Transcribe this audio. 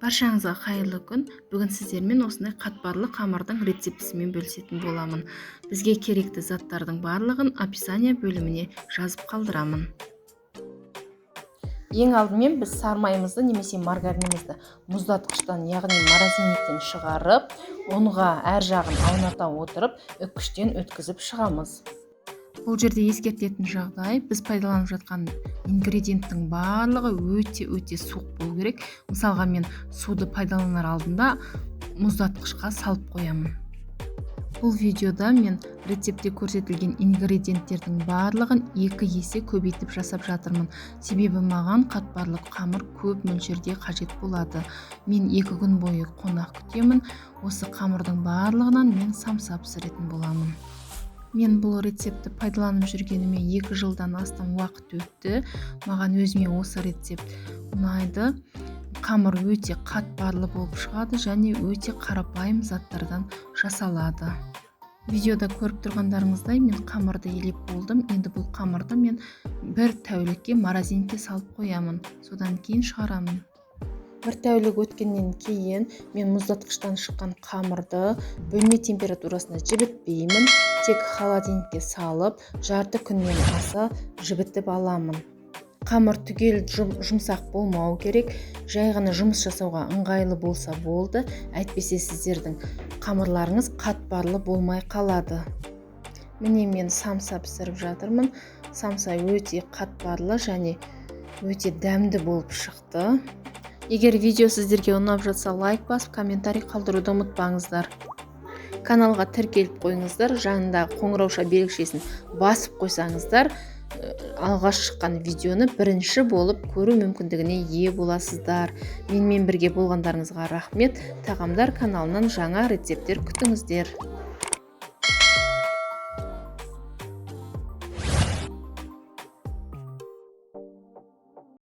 Баршаңызға қайырлы күн. Бүгін сіздермен осындай қатпарлы қамырдың рецептісімен бөлісетін боламын. Бізге керекті заттардың барлығын описание бөліміне жазып қалдырамын. Ең алдымен біз сармайымызды немесе маргаринімізді мұздатқыштан, яғни морозильниктен шығарып, ұнға әр жағын ауната отырып, үккіштен өткізіп шығамыз. Бұл жерде ескертетін жағдай, біз пайдаланып жатқан ингредиенттің барлығы өте суық болу керек. Мысалға мен суды пайдаланар алдында мұздатқышқа салып қоямын. Бұл видеода мен рецептте көрсетілген ингредиенттердің барлығын 2 есе көбейтіп жасап жатырмын. Себебі маған қатпарлы қамыр көп мөлшерде қажет болады. Мен 2 күн бойы қонақ күтемін. Осы қамырдың барлығынан мен самса пісіретін боламын. Мен бұл рецепті пайдаланып жүргеніме 2 жылдан астам уақыт өтті. Маған өзіме осы рецепт ұнайды. Қамыр өте қатпарлы болып шығады және өте қарапайым заттардан жасалады. Видеода көріп тұрғандарыңыздай мен қамырды елеп болдым. Енді бұл қамырды мен 1 тәулікке морозильникке салып қоямын. Содан кейін шығарамын. 1 тәулік өткеннен кейін мен мұздатқыштан шыққан қамырды бөлме температурасына жібітпеймін. Тек холодильникке салып, жарты күннен аса жібітіп аламын. Қамыр түгел жұмсақ болмау керек. Жай ғана жұмыс жасауға ыңғайлы болса болды. Әйтпесе сіздердің қамырларыңыз қатпарлы болмай қалады. Міне мен самса пісіріп жатырмын. Самса өте қатпарлы және өте дәмді болып шықты. Егер видео сіздерге ұнап жатса, лайк басып, комментарий қалдыруды ұмытпаңыздар. Каналға тіркеліп қойыңыздар, жанындағы қоңырауша белгішесін басып қойсаңыздар, алғаш шыққан видеоны бірінші болып көру мүмкіндігіне ие боласыздар. Менімен бірге болғандарыңызға рахмет. Тағамдар каналынан жаңа рецепттер күтіңіздер.